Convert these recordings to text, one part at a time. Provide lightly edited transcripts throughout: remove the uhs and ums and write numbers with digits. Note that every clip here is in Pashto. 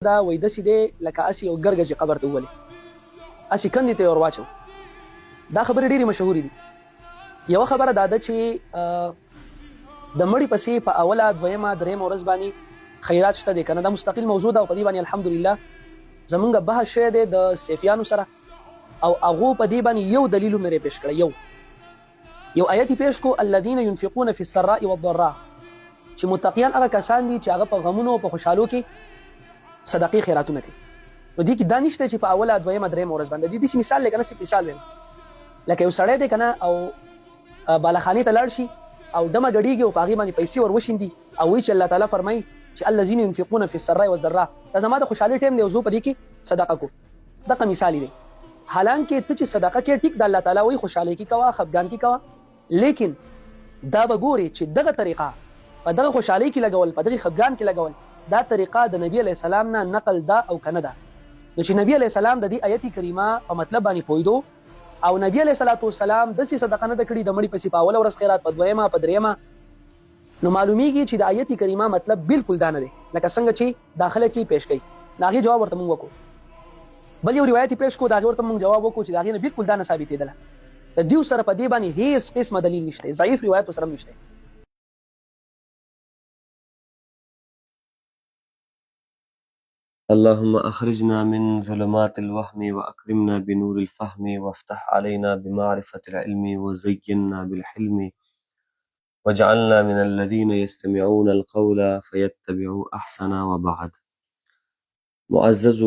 دا وای داسې دی لکه اسې یو ګرګه چې قبر ته وولې اسې کندې ته یې ور واچو. دا خبرې ډېرې مشهورې دي. یوه خبره دا ده چې د مړي پسې په اوله دویمه درېیمه ورځ باندې خیرات شته دی که نه، دا مستقل موضوع ده او په دې باندې الحمدلله زمونږ بحث شوی دی د سیفیانو سره او هغو په دې باندې یو دلیل هم نه پیش کړی. یو آیت یې پیش کو الذین ينفقون فی السراء والضراء، چې متقیان هغه کسان دي چې هغه په غمونو او په خوشحالو کې صدقې خیراتونه کوي. نو دې کې دا نشته چې په اوله دویمه درېیمه ورځ باندې داسې مثال دی که نه، صرف مثال ویم لکه یو سړی دی که نه او بالاخانې ته لاړ شي او دمه ګډېږي او په هغې باندې پیسې ور وشیندي او وایي چې الله تعالی فرمایي چې الذین ينفقون فی السراء والضراء، دا زما د خوشحالۍ ټایم دی او زه په دې کې صدقه کوم. دغه مثال دی. حالانکه ته چې صدقه کې ټیک د الله تعالی وایي خوشحالۍ کې کوه، خفګان کې کوه، لیکن دا به ګورې چې دغه طریقه په دغه خوشحالۍ کې لګول، په دغه خفګان کې لګول، دا طریقه د نبی علیه السلام نه نقل ده او که نه ده. نو چې نبی علیه السلام د دې آیت کریمه په مطلب باندې پوهېدو او نبی علیه السلام داسې صدقه نه ده کړې د مړي پسې په اوله ورځ خیرات، په دویمه، په درېیمه، نو معلومیږي چې د آیت کریمه مطلب بالکل دا نه دی لکه څنګه چې داخله کې پیش کوي. د هغې جواب ورته مونږ وکړو. بل یو روایت پیش کو، د هغې ورته مونږ جواب وکړو چې د هغې نه بالکل دا نه ثابتېدله. د دیو سره په دې باندې هیڅ قسمه دلیل نشته، ضعیف روایت ورسره هم نشته. اللهم أخرجنا من ظلمات الوهم وأكرمنا بنور الفهم وافتح علينا بمعرفة العلم وزينا بالحلم واجعلنا من الذين يستمعون القول فيتبعوا أحسنا. وبعد. معزز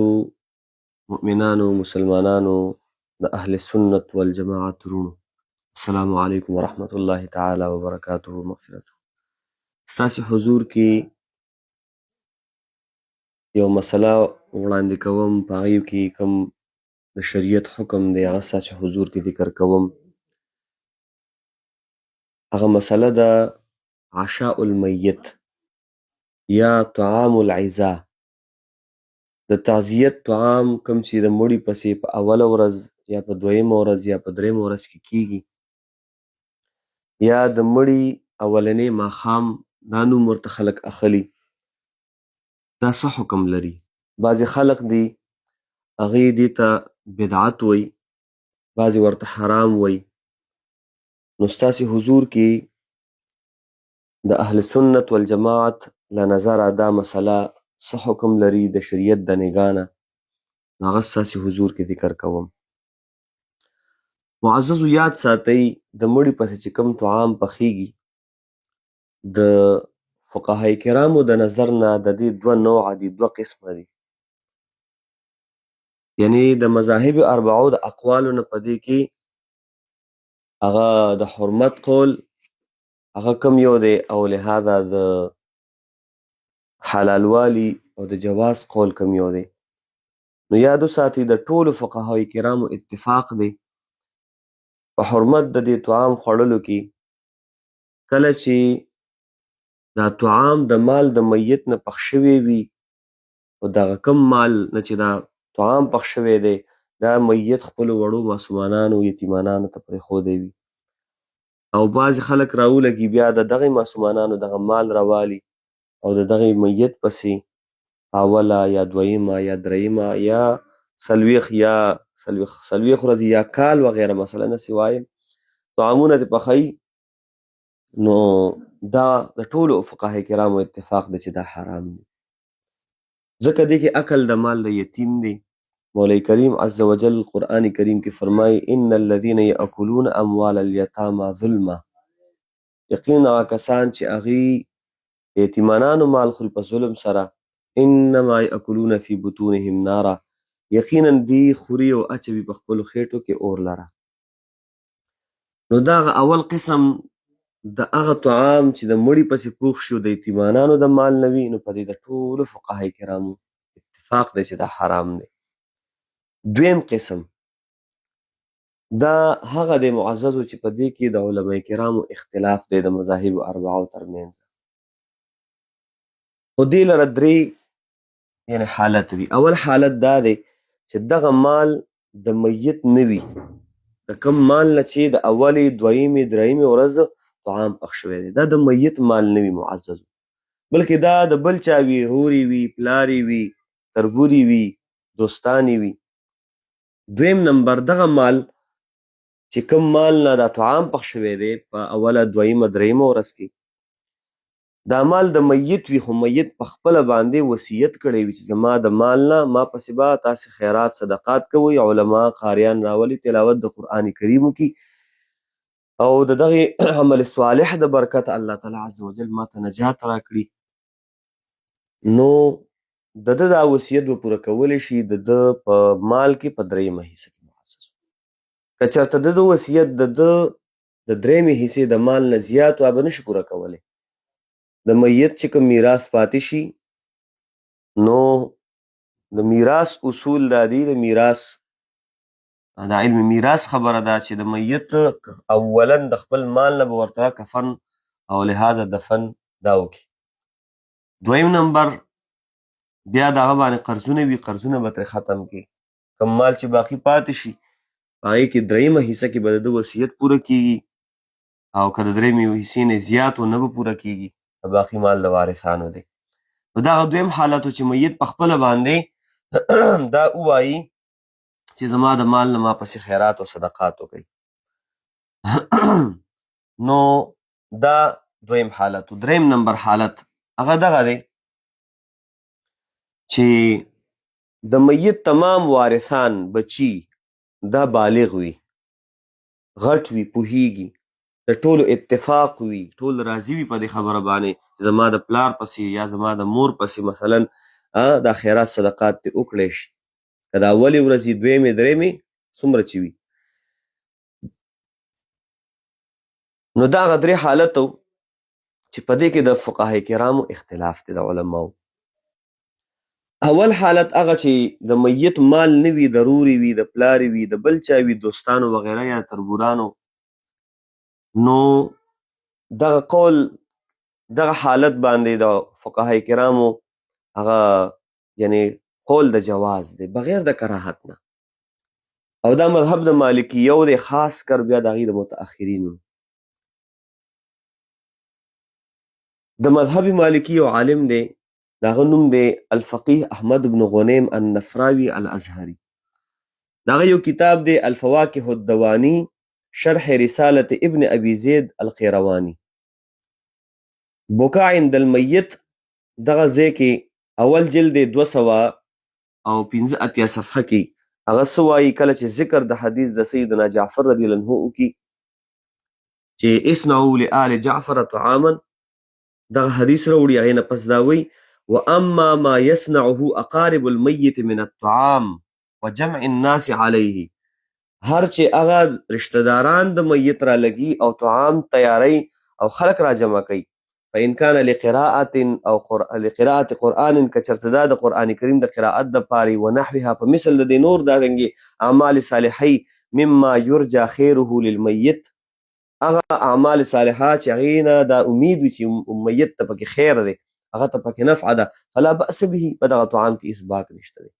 مؤمنان مسلمانان أهل السنة والجماعة رونو، السلام عليكم ورحمة الله تعالى وبركاته مغفرته. ستاسي حضور کی یو مسله وړاندې کوم، په هغې کې کوم د شریعت حکم دی هغه ستاسو حضور کې ذکر کوم. هغه مسله ده عشاء المیت یا طعام العزا. د تعزیت طعام کوم چې د مړي پسې په اوله ورځ یا په دویمه ورځ یا په درېیمه ورځ کې کیږي، یا د مړي اولنی ماښام دا نوم ورته خلک اخلي، دا څه حکم لري؟ بعضې خلق دي هغې دې ته بدعت وایي، بعضې ورته حرام وایي. نو ستاسې حضور کې د اهل سنت والجماعت له نظره دا مسله څه حکم لري د شریعت د نګاه نه، نو هغه ستاسې حضور کې ذکر کوم. معززو یاد ساتئ د مړي پسې چې کوم طعام پخیږي د فقهای کرامو د نظر نه د دې دوه نوعه دي، دوه قسمه دي. یعنی د مذاهب اربعو د اقوالو نه په دې کې هغه د حرمت قول هغه کم یو دی او لهذا د حلالوالي او د جواز قول کم یو دی. نو یادو ساتي د ټولو فقهای کرامو اتفاق دی په حرمت د دې طعام خوړلو کې. کله چې دا طعام د مال د میت نه پخ شوی وي او دغه کم مال نه چې دا طعام پخ شوی دی دا میت خپلو وړو معصومانانو یتیمانانو ته پرېښودی وي او بعضې خلک راولګي بیا د دغې معصومانانو دغه مال راوالي او د دغې میت پسې اوله یا دویمه یا درېیمه یا څلوېښت یا څلوېښت ورځې یا کال وغیره مثلا داسې وایم طعامونه ترې پخوي. نو دا د ټولو فقهای کرامو اتفاق دی چې دا حرام دی، ځکه دې کې اکل د مال د یتیم دی. مولوی کریم عز وجل قرآن کریم کې فرمایي ان الذین یأکلون اموال الیتامی ظلما، یقینا هغه کسان چې هغې یتیمانانو مال خوري په ظلم سره، انما یأکلون فی بطونهم نارا، یقینا دی خوري او اچوي په خپلو خېټو کې اور لره. نو دا هغه اول قسم د هغه طعام چې د مړي پسې پوخ شي د یتیمانانو د مال نه وي، نو په دې د ټولو فقهای کرامو اتفاق دی چې دا حرام دی. دویم قسم دا هغه د معززو چې په دې کې د علماء کرامو اختلاف دی د مذاهب اربعو ترمنځ، خو دې لره درې یعنې حالت دي. اول حالت دا دی چې دغه مال د میت نه وي، د کم مال نه چې د اولې دویمې درېیمې ورځ طعام پخ شوی دی دا د میت مال نه وي معززو، بلکې دا د بل چا وي، رورې وي، پلارې وي، تربوري وي، دوستانې وي. دویم نمبر دغه مال چې کوم مال نه دا طعام پخ شوی دی په اوله دویمه دریمه ورځ کې، دا مال د میت وي، خو میت په خپله باندې وصیت کړی وي چې زما د مال نه ما پسې به تاسې خیرات صدقات کوئ، علما قاریان راولي، تلاوت د قرآن کریم وکړي، او د دغې عمل صالح د برکت الله تعالی عز وجل ما ته نجات راکړي. نو د ده دا وصیت به پوره کولی شي د ده په مال کې په دریمه حصه کې محسوس. که چېرته د ده وصیت د ده د دریمې حصې د مال نه زیات و، به نشي پوره کولی. د میت چې کوم میراث پاتې شي، نو د میراث اصول دا دي، د میراث دا علم میراث خبره ده چې د میت اولا د خپل مال نه به ورته کفن او لحاظه دفن دا وکړي. دویم نمبر بیا د هغه باندې قرضونه وي، قرضونه به ترې ختم کړي. کوم مال چې باقي پاتې شي په هغې کې دریمه حصه کې به د ده وصیت پوره کېږي، او که د دریمې حصې نه زیات و نه به پوره کېږي، باقي مال د وارثانو دی. نو دغه دویم حالت چې میت په خپله باندې دا ووایي چې زما د مال نه ما پسې خیرات او صدقات وکړئ. نو دا دویم حالت. دریم نمبر حالت هغه دغه دی چې د میت تمام وارثان بچي دا بالغ وي، غټ وي، پوهیږي، د ټولو اتفاق وي، ټول راضي وي په دې خبره باندې زما د پلار پسې یا زما د مور پسې مثلا دا خیرات صدقات دې وکړی شي، که د اولې ورځې، دویمې، درېمې، څومره چې وي. نو دا هغه درې حالت و چې په دې کې د فقهای کرامو اختلاف دی د علماو. اول حالت هغه چې د میت مال نه وي، ضروري وي، د پلارې وي، د بل چا وي، دوستانو وغیره یا تربورانو، نو دغه قول دغه حالت باندې د فقهای کرامو هغه یعنی قول د جواز دی بغیر د کراهت نه، او دا مذهب د مالکیو دی، خاص کر بیا د هغې د متأخرینو. د مذهب مالکی یو عالم دی، د هغه نوم دی الفقیه احمد بن غنیم النفراوي الازهري. د هغه یو کتاب دی الفواکه الدواني شرح رسالة ابن ابي زید القیرواني. بکا عند المیت دغه ځای کې اول جلد 215 صفحه کې هغه څه وایي کله چې ذکر د حدیث د سیدنا جعفر رضی الله عنه وکړي چې اصنعوا لآل جعفر طعاما، دغه حدیث راوړي، هغې نه پس دا وایي واما ما يصنعه اقارب المیت من الطعام وجمع الناس عليه، هر چې هغه رشتہ داران د میت را لګي او طعام تیاری او خلق را جمع کوي، فإن كان لقراءة او لقراءة قرآن، که چېرته دا د قرآن کریم د قراءت دپارې ونحوها په مثل د دې نور دارنګې اعمال صالحی مما یرجى خیره للمیت، هغه اعمال صالحه چې هغې نه دا امید وي چې میت ته پکې خیر دی، هغه ته پکې نفع ده، فلا بأس به، په دغه طعام کې اسباق نشته دی.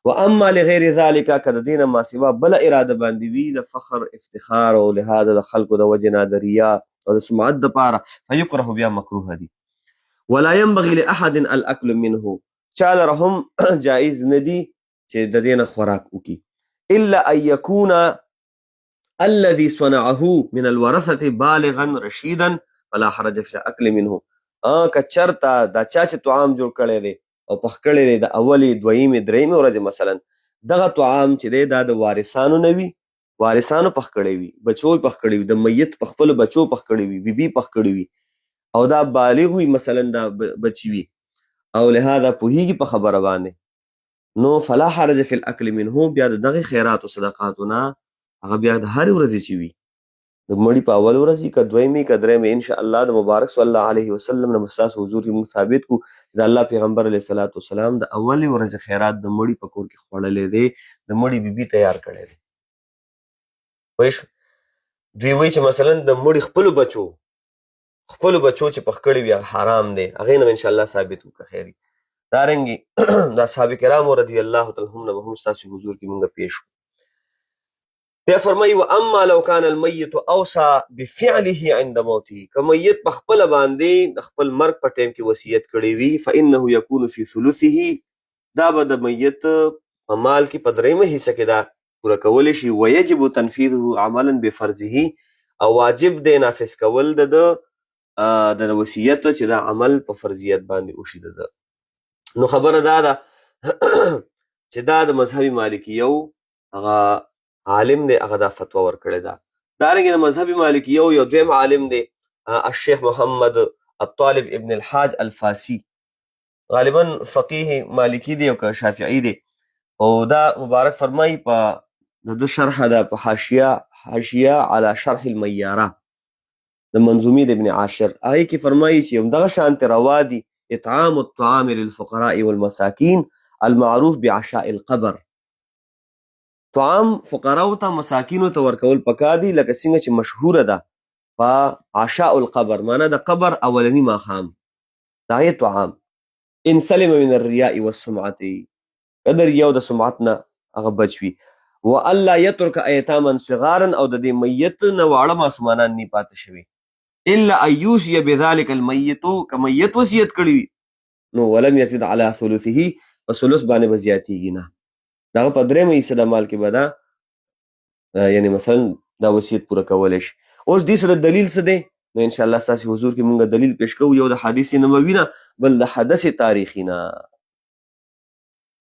واما لغیر ذلك، که د دې نه ما سوا بله اراده باندې وي د فخر، افتخار او لهذا د خلکو د وجې نه د ریا او د سمعت دپاره، فیکره، بیا مکروه دي. ولا ينبغي لأحد الاكل منه، چا لره هم جایز نه دي چې د دې نه خوراک وکړي، الا ان يكون الذي صنعه من الورثة بالغا رشيدا فلا حرج في الاكل منه. که چرته دا چا چې طعام جوړ کړی دی او پخ کړی دی د اولې، دویمې، درېمې ورځې مثلا، دغه طعام چې دی دا د وارثانو نه وي، وارثانو پخ کړی وي، بچو پخ کړی وي، د میت په خپلو بچو پخ کړی وي، بیبي پخ کړی وي، او دا بالغ وي مثلا، دا بچي وي او لهذا پوهیږي په خبره باندې، نو فلا حرج فی الاکل منه، بیا د دغې خیرات او صدقاتو نه هغه بیا د هرې ورځې چې وي، د مړي په اول ورځ که دویمې که درېمې، انشاءالله د مبارک صلی الله علیه وسلم نه ستاسو حضور کې موږ ثابت کړو چې د الله پیغمبر علیه الصلاة والسلام د اولې ورځې خیرات د مړي په کور کې خوړلی دی، د مړي بیبي تیار کړی دی. پوه شو؟ دوی وایي چې مثلا د مړي خپلو بچو چې پخ کړي وي هغه حرام دی، هغې نه انشاءالله ثابت وکړه خیر. دارنګې د اصحاب کرامو رضی الله تعالی عنهم نه به هم ستاسو حضور کې موږ پیش کړو. بیا فرمایي واما لو كان المیت اوصى بفعله عند موته، که میت په خپله باندې د خپل مرګ په ټیم کې وصیت کړی وي، فانه یکون فی ثلثه، دا به د میت په مال کې په درېیمه حصه کې دا پوره کولی شي. ویجب تنفیذه عملا بفرضه، او واجب دی نافذ کول د وصیت چې دا عمل په فرضیت باندې وشي د. نو خبره دا ده چې دا د مذهب مالکیو هغه عالم دی، هغه دا فتوا ورکړې ده. دارنګې د مذهب مالکیو یو دویم عالم دی الشیخ محمد الطالب ابن الحاج الفاسی، غالبا فقیه مالکی دی او که شافعی دی، او دا مبارک فرمایي په د شرح ده په حاشیه علی شرح المیاره د منظومې د ابن عاشر، هغې کې فرمایي چې همدغه شانتې روا دي اطعام الطعام للفقراء والمساکین المعروف بعشاء القبر. طعام فقراو ته مساکینو ته ورکول پکار دي لکه څنګه چې مشهوره ده په عشاء القبر، معنا د قبر اولنی ماښام د هغې طعام. ان سلم من الریاء والسمعة، که د ریاء او د سمعت نه هغه بچ وي. والا یترک ایتاما صغارا، او د دې میت نه واړه ماسومانان نه پاتې شوي. الا ان یوصي بذلک المیت، که میت وصیت کړي وي نو ولم یزد علی ثلثه، په ثلث باندې به زیاتېږي نه، دغه په درېیمه حصه د مال کې به دا یعنې مثلا دا وصیت پوره کولی شي. اوس دې سره دلیل څه دی؟ نو انشاءالله ستاسې حضور کې مونږ دلیل پیش کوو، یو د حدیث نبوي نه، بل د حدث تاریخي نه.